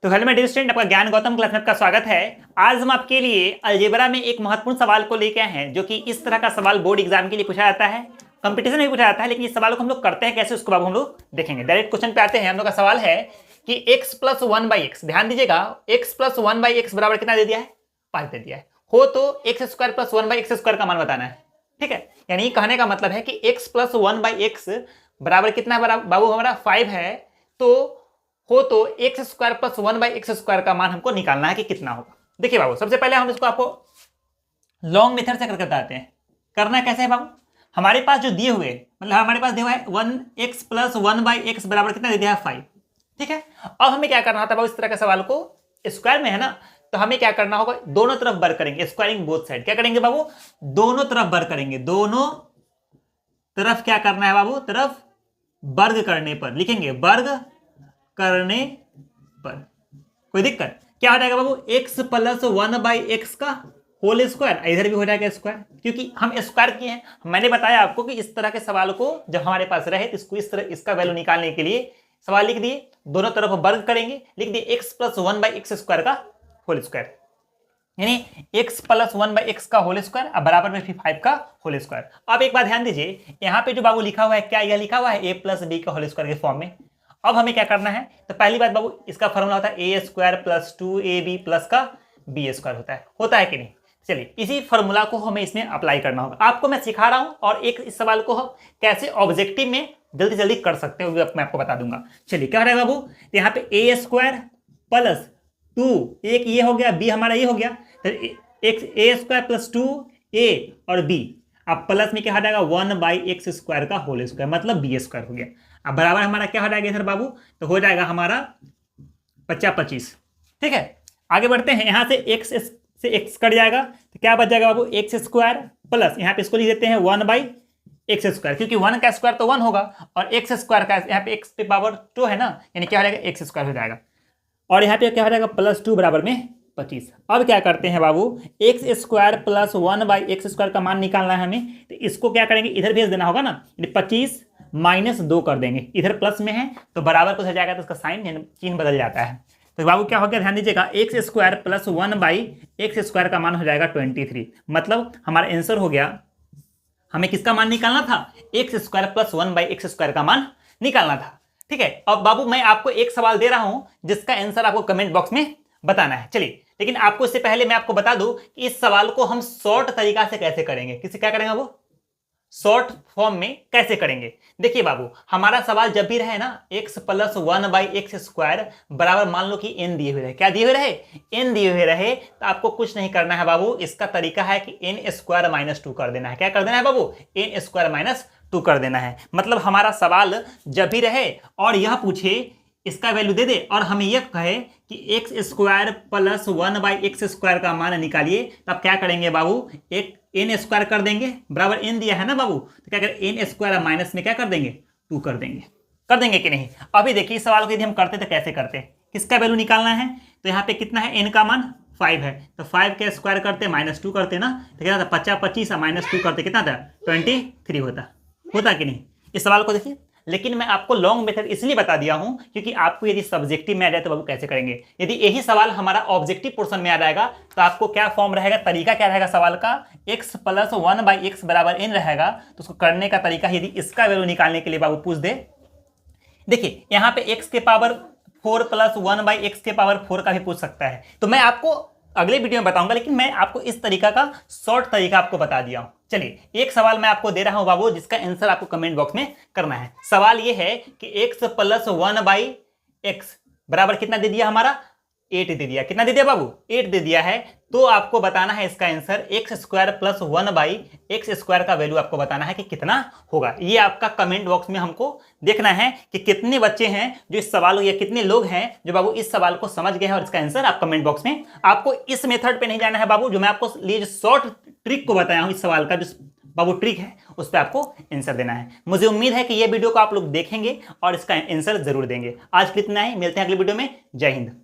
तो हेलो मेरे स्टूडेंट, आपका ज्ञान गौतम क्लास में आपका स्वागत है। आज हम आपके लिए अलजेब्रा में एक महत्वपूर्ण सवाल को लेके आए हैं, जो कि इस तरह का सवाल बोर्ड एग्जाम के लिए पूछा जाता है, कंपटीशन में भी पूछा जाता है। लेकिन इस सवाल को हम लोग करते हैं कैसे, उसको अब हम लोग देखेंगे। डायरेक्ट क्वेश्चन पे आते हैं। हम लोग का सवाल है कि x plus one by x, ध्यान दीजिएगा, x plus one by x बराबर कितना दे दिया है, 5 दे दिया है। हो तो x square plus one by x square का मान बताना है। ठीक है, यानी कहने का मतलब है कि x plus one by x बराबर कितना है बाबू, हमारा 5 है। तो x square plus one by x square का मान हमको निकालना है कि कितना होगा। देखिए बाबू, सबसे पहले हम इसको आपको लॉन्ग मेथड से करके बताते हैं। करना कैसे है बाबू, हमारे पास जो दिए हुए, मतलब हमारे पास दिया हुआ है 1x plus one by x बराबर कितना दे दिया है, 5। ठीक है, अब हमें क्या करना होता है बाबू, इस तरह के सवाल को स्क्वायर में है ना, तो हमें क्या करना होगा, दोनों तरफ वर्ग करेंगे, स्क्वायरिंग बोथ साइड। क्या करेंगे बाबू, दोनों तरफ वर्ग करेंगे। दोनों तरफ क्या करना है बाबू, तरफ वर्ग करने पर लिखेंगे, वर्ग करने पर। कोई दिक्कत क्या हो जाएगा बाबू, x plus one by x का होल स्क्वायर, इधर भी हो जाएगा स्क्वायर, क्योंकि हम स्क्वायर किए हैं। मैंने बताया आपको कि इस तरह के सवाल को जब हमारे पास रहे तो इसको इस तरह, इसका वैल्यू निकालने के लिए सवाल लिख दिए, दोनों तरफ वर्ग करेंगे, लिख दिए x plus one by x square का होल स्क्वायर, यानी x plus one by x का होल स्क्वायर अब बराबर में फिर 5 का होल स्क्वायर। अब एक बात ध्यान दीजिए, यहाँ पे जो बाबू लिखा हुआ है, क्या यह लिखा हुआ है a प्लस बी का होल स्क्वायर के फॉर्म में। अब हमें क्या करना है, तो पहली बात बाबू, इसका फॉर्मूला होता है ए स्क्वायर प्लस 2ab प्लस का बी स्क्वायर होता है कि नहीं। चलिए, इसी फॉर्मूला को हमें इसमें अप्लाई करना होगा। आपको मैं सिखा रहा हूं, और एक इस सवाल को हम कैसे ऑब्जेक्टिव में जल्दी जल्दी कर सकते हैं मैं आपको बता दूंगा। चलिए, क्या हो रहा है बाबू, यहाँ पे ए स्क्वायर प्लस 2, एक ये हो गया, बी हमारा ये हो गया, तो ए स्क्वायर प्लस 2a और b, अब प्लस में क्या हो जाएगा, 1 बाई एक्स स्क्वायर का होल स्क्वायर, मतलब बी स्क्वायर हो गया। अब बराबर हमारा क्या हो जाएगा इधर बाबू, तो हो जाएगा हमारा 25। ठीक है, आगे बढ़ते हैं। यहां से x से x कट जाएगा, तो क्या बच जाएगा बाबू, एक्स स्क्वायर प्लस, यहाँ पे इसको लिख देते हैं 1 बाई एक्स स्क्वायर, क्योंकि 1 का स्क्वायर तो 1 होगा, और एक्स स्क्वायर का यहाँ पे x पे पावर 2 है ना, यानी क्या हो जाएगा, एक्स स्क्वायर हो जाएगा, और यहाँ पे क्या हो जाएगा, प्लस 2 बराबर में 25। अब क्या करते हैं बाबू, x square plus one by x square का मान निकालना है हमें, तो इसको क्या करेंगे, इधर भेज देना होगा ना, 25 माइनस 2 कर देंगे, इधर प्लस में है तो बराबर कुछ हो जाएगा, तो इसका साइन चिन्ह बदल जाता है। तो बाबू क्या हो गया, ध्यान दीजिएगा, x square plus one by x square का मान हो जाएगा 23। मतलब हमारा आंसर हो गया, हमें किसका मान निकालना था, x square plus one by x square का मान निकालना था। ठीक है, अब बाबू मैं आपको एक सवाल दे रहा हूं जिसका आंसर आपको कमेंट बॉक्स में बताना है। चलिए, लेकिन आपको इससे पहले मैं आपको बता दूं कि इस सवाल को हम शॉर्ट तरीका से कैसे करेंगे। किसी क्या करेंगे वो, शॉर्ट फॉर्म में कैसे करेंगे। देखिए बाबू, हमारा सवाल जब भी रहे ना, x plus one by x square बराबर, मान लो कि n दिए हुए रहे, क्या दिए हुए रहे, n दिए हुए रहे, तो आपको कुछ नहीं करना है बाबू। इसका तरीका है कि n स्क्वायर माइनस 2 कर देना है। क्या कर देना है बाबू, n स्क्वायर माइनस 2 कर देना है। मतलब हमारा सवाल जब भी रहे और यह पूछे, इसका वैल्यू दे दे और हमें यह कहे कि x square plus one by x square का मान निकालिए, तब क्या करेंगे बाबू, एक एन स्क्वायर कर देंगे, बराबर एन दिया है ना बाबू, तो क्या करें, एन स्क्वायर माइनस में क्या कर देंगे, 2 कर देंगे कि नहीं। अभी देखिए, इस सवाल को यदि हम करते तो कैसे करते, किसका वैल्यू निकालना है, तो यहाँ पे कितना है, एन का मान 5 है, तो 5 का स्क्वायर करते माइनस 2 करते ना, तो क्या था, 25 माइनस 2 करते कितना था, 23 होता कि नहीं। इस सवाल को देखिए, लेकिन मैं आपको लॉन्ग मेथड इसलिए बता दिया हूं क्योंकि आपको यदि सब्जेक्टिव में आ जाए तो बाबू कैसे करेंगे। यदि यही सवाल हमारा ऑब्जेक्टिव पोर्शन में आ जाएगा तो आपको क्या फॉर्म रहेगा, तरीका क्या रहेगा सवाल का, x plus one by x बराबर n रहेगा। तो उसको करने का तरीका, यदि इसका वैल्यू निकालने के लिए बाबू पूछ दे, देखिए यहाँ पे x के power 4 plus one by x के पावर 4 का भी पूछ सकता है, तो मैं आपको अगले वीडियो में बताऊंगा, लेकिन मैं आपको इस तरीका का शॉर्ट तरीका आपको बता दिया हूं। चलिए, एक सवाल मैं आपको दे रहा हूं बाबू, जिसका आंसर आपको कमेंट बॉक्स में करना है। सवाल ये है कि x plus one by x बराबर कितना दे दिया, हमारा 8 दे दिया। कितना दे दिया बाबू, 8 दे दिया है। तो आपको बताना है इसका answer, x square plus one by x square का वैल्यू आपको बताना है कि कितना होगा। ये आपका कमेंट बॉक्स में हमको देखना है कि कितने बच्चे हैं जो इस सवाल, या कितने लोग हैं जो बाबू इस सवाल को समझ गए हैं, और इसका आंसर आप कमेंट बॉक्स में। आपको इस मेथड पे नहीं जाना है बाबू, जो मैं आपको लिए जो शॉर्ट ट्रिक को बताया हूं, इस सवाल का जो बाबू ट्रिक है, उस पर आपको आंसर देना है। मुझे उम्मीद है कि ये वीडियो को आप लोग देखेंगे और इसका आंसर जरूर देंगे। आज के लिए इतना ही, मिलते हैं अगले वीडियो में। जय हिंद।